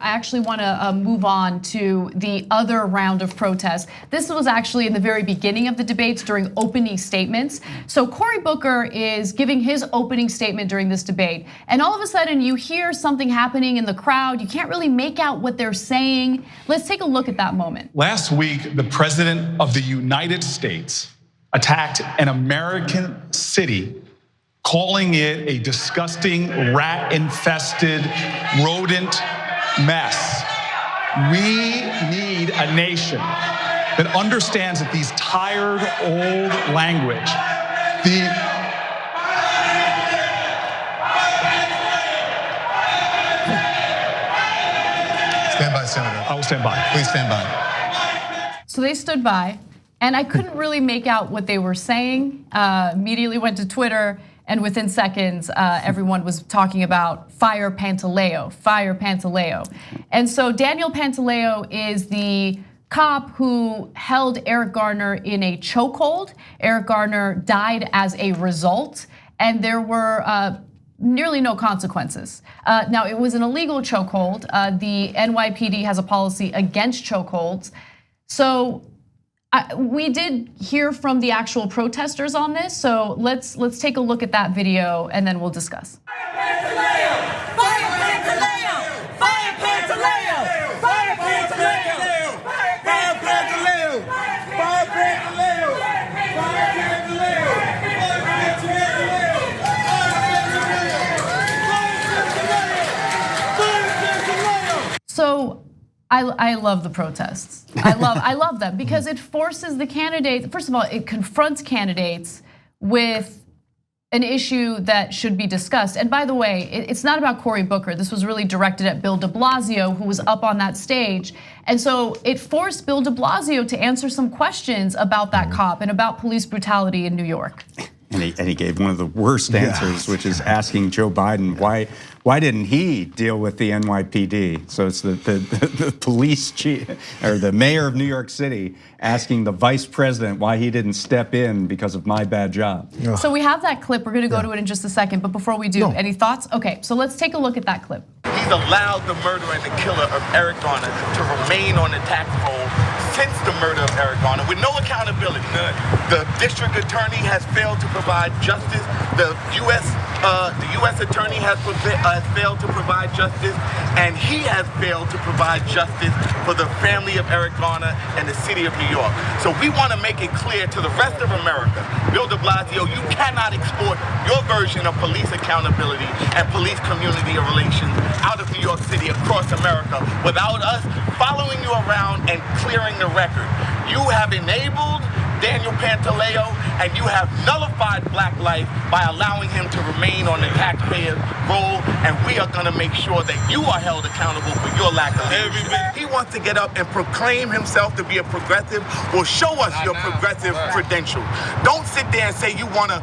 I actually want to move on to the other round of protests. This was actually in the very beginning of the debates during opening statements. So Cory Booker is giving his opening statement during this debate. And all of a sudden you hear something happening in the crowd. You can't really make out what they're saying. Let's take a look at that moment. Last week, the President of the United States attacked an American city, calling it a disgusting, rat-infested, rodent mess. We need a nation that understands that these tired, old language, Stand by, Senator. I will stand by. Please stand by. So they stood by, and I couldn't really make out what they were saying. Immediately went to Twitter, and within seconds, everyone was talking about fire Pantaleo, fire Pantaleo. And so Daniel Pantaleo is the cop who held Eric Garner in a chokehold. Eric Garner died as a result, and there were nearly no consequences. Now, it was an illegal chokehold. The NYPD has a policy against chokeholds. So we did hear from the actual protesters on this. So let's take a look at that video and then we'll discuss. So I love the protests. I love them because it forces the candidates. First of all, it confronts candidates with an issue that should be discussed. And by the way, it's not about Cory Booker. This was really directed at Bill de Blasio, who was up on that stage. And so it forced Bill de Blasio to answer some questions about that cop and about police brutality in New York. And he gave one of the worst answers, which is asking Joe Biden why didn't he deal with the NYPD? So it's the police chief or the mayor of New York City asking the vice president why he didn't step in because of my bad job. So we have that clip. We're going to go to it in just a second. But before we do, any thoughts? Okay, so let's take a look at that clip. He's allowed the murderer and the killer of Eric Garner to remain on the tax roll since the murder of Eric Garner with no accountability. The district attorney has failed to provide justice. The U.S. attorney has failed to provide justice, and he has failed to provide justice for the family of Eric Garner and the city of New York. So we want to make it clear to the rest of America, Bill de Blasio, you cannot export your version of police accountability and police community relations out of New York City across America without us following you around and clearing the record. You have enabled Daniel Pantaleo, and you have nullified black life by allowing him to remain on the taxpayer roll, and we are gonna make sure that you are held accountable for your lack of leadership. He wants to get up and proclaim himself to be a progressive. Well, show us your progressive credentials. Don't sit there and say you wanna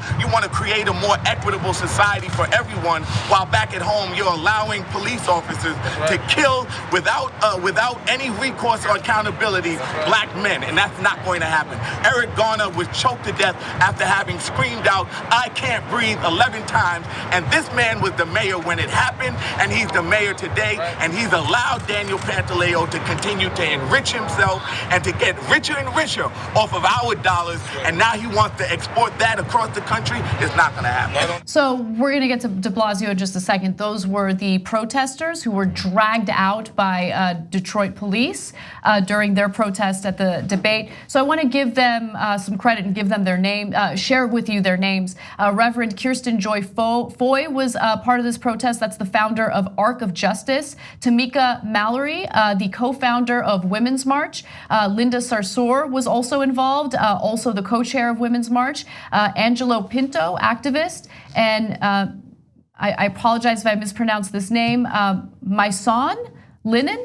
create a more equitable society for everyone, while back at home you're allowing police officers to kill without any recourse or accountability black men, and that's not going to happen. Eric Garner was choked to death after having screamed out, "I can't breathe," 11 times. And this man was the mayor when it happened, and he's the mayor today. And he's allowed Daniel Pantaleo to continue to enrich himself and to get richer and richer off of our dollars. And now he wants to export that across the country. It's not going to happen. So we're going to get to de Blasio in just a second. Those were the protesters who were dragged out by Detroit police during their protest at the debate. So I want to give them some credit and give them their name, share with you their names. Reverend Kirsten Joy Foy was part of this protest. That's the founder of Arc of Justice. Tamika Mallory, the co-founder of Women's March. Linda Sarsour was also involved, also the co-chair of Women's March. Angelo Pinto, activist. And I apologize if I mispronounced this name. Myson Linen,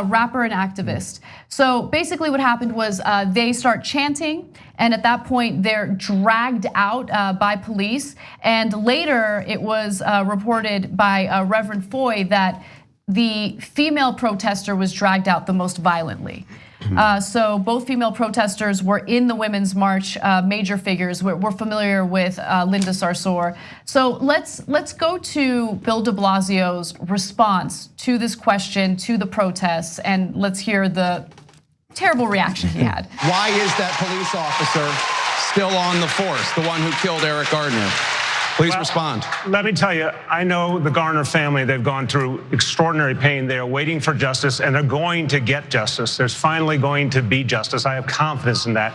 rapper and activist. So basically what happened was they start chanting, and at that point they're dragged out by police. And later it was reported by Reverend Foy that the female protester was dragged out the most violently. So both female protesters were in the Women's March, major figures. We're familiar with Linda Sarsour. So let's go to Bill de Blasio's response to this question, to the protests, and let's hear the terrible reaction he had. Why is that police officer still on the force, the one who killed Eric Gardner? Please respond. Let me tell you, I know the Garner family, they've gone through extraordinary pain. They are waiting for justice and they're going to get justice. There's finally going to be justice. I have confidence in that.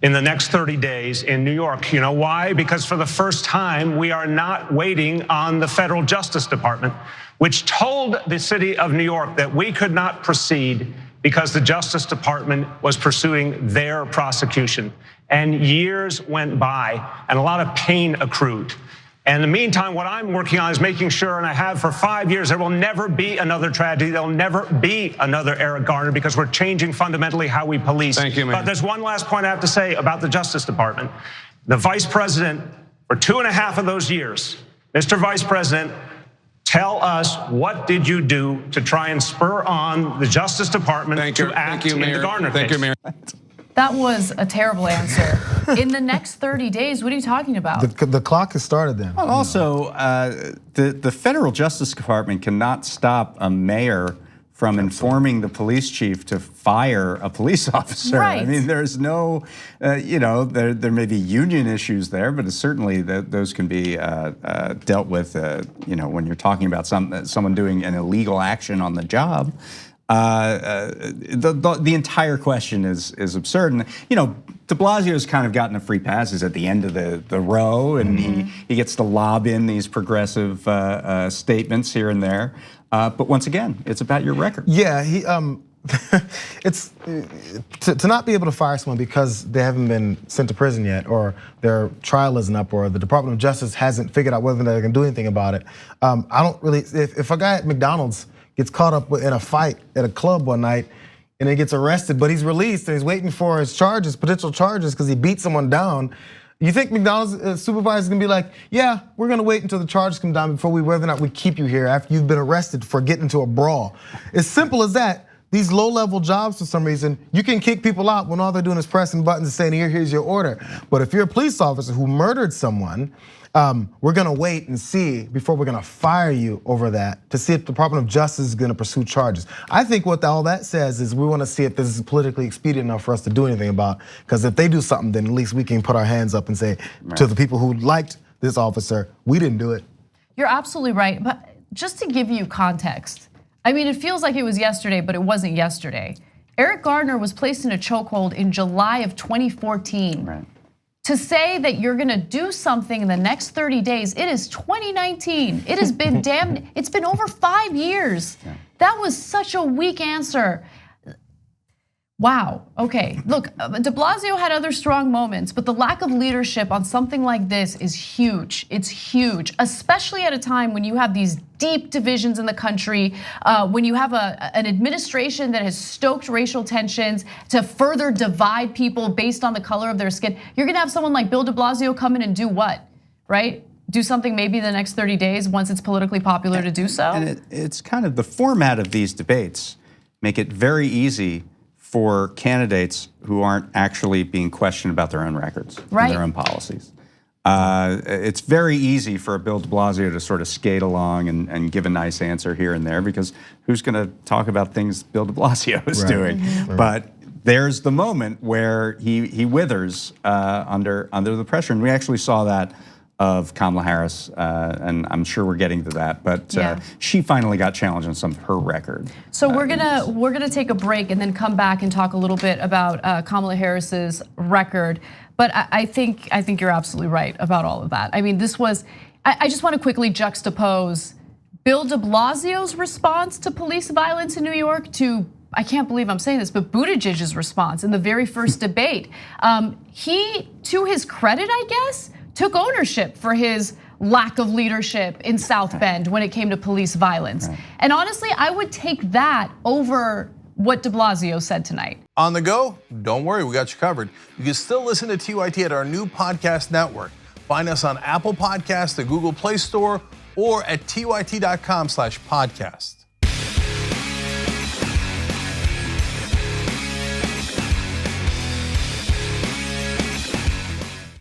In the next 30 days in New York. You know why? Because for the first time, we are not waiting on the federal Justice Department, which told the city of New York that we could not proceed because the Justice Department was pursuing their prosecution. And years went by and a lot of pain accrued. And in the meantime, what I'm working on is making sure, and I have for 5 years, there will never be another tragedy. There'll never be another Eric Garner because we're changing fundamentally how we police. Thank you, man. But there's one last point I have to say about the Justice Department. The vice president, for 2.5 of those years, Mr. Vice President, tell us, what did you do to try and spur on the Justice Department to act in the Garner case? Thank you, Mayor. That was a terrible answer. In the next 30 days, what are you talking about? The clock has started then. Well, also, the federal Justice Department cannot stop a mayor from informing the police chief to fire a police officer. Right. I mean, there's no, there may be union issues there, but certainly those can be dealt with, when you're talking about someone doing an illegal action on the job. The entire question is absurd, and de Blasio's kind of gotten a free pass. He's at the end of the row, and he gets to lob in these progressive statements here and there. But once again, it's about your record. Yeah, it's to not be able to fire someone because they haven't been sent to prison yet, or their trial isn't up, or the Department of Justice hasn't figured out whether they can do anything about it. I don't really. If a guy at McDonald's gets caught up in a fight at a club one night and then gets arrested, but he's released and he's waiting for his potential charges because he beat someone down, you think McDonald's supervisor is gonna be like, yeah, we're gonna wait until the charges come down before whether or not we keep you here after you've been arrested for getting into a brawl? As simple as that. These low-level jobs, for some reason, you can kick people out when all they're doing is pressing buttons and saying, here's your order. But if you're a police officer who murdered someone, we're gonna wait and see before we're gonna fire you over that to see if the Department of Justice is gonna pursue charges. I think what all that says is we wanna see if this is politically expedient enough for us to do anything about, because if they do something, then at least we can put our hands up and say to the people who liked this officer, we didn't do it. You're absolutely right, but just to give you context, I mean, it feels like it was yesterday, but it wasn't yesterday. Eric Gardner was placed in a chokehold in July of 2014. Right. To say that you're gonna do something in the next 30 days, it is 2019. It has been it's been over 5 years. Yeah. That was such a weak answer. Wow, okay, look, de Blasio had other strong moments, but the lack of leadership on something like this is huge. It's huge, especially at a time when you have these deep divisions in the country, when you have an administration that has stoked racial tensions to further divide people based on the color of their skin. You're gonna have someone like Bill de Blasio come in and do what, right? Do something maybe in the next 30 days once it's politically popular to do so? And it's kind of the format of these debates make it very easy for candidates who aren't actually being questioned about their own records and their own policies. It's very easy for Bill de Blasio to sort of skate along and give a nice answer here and there, because who's gonna talk about things Bill de Blasio is doing? But there's the moment where he withers under the pressure, and we actually saw that of Kamala Harris, and I'm sure we're getting to that, but she finally got challenged on some of her record. So we're gonna take a break and then come back and talk a little bit about Kamala Harris's record. But I think you're absolutely right about all of that. I mean, this was. I just want to quickly juxtapose Bill de Blasio's response to police violence in New York to, I can't believe I'm saying this, but Buttigieg's response in the very first debate. He, to his credit, I guess, took ownership for his lack of leadership in South Bend when it came to police violence. And honestly, I would take that over what de Blasio said tonight. On the go? Don't worry, we got you covered. You can still listen to TYT at our new podcast network. Find us on Apple Podcasts, the Google Play Store, or at tyt.com/podcast.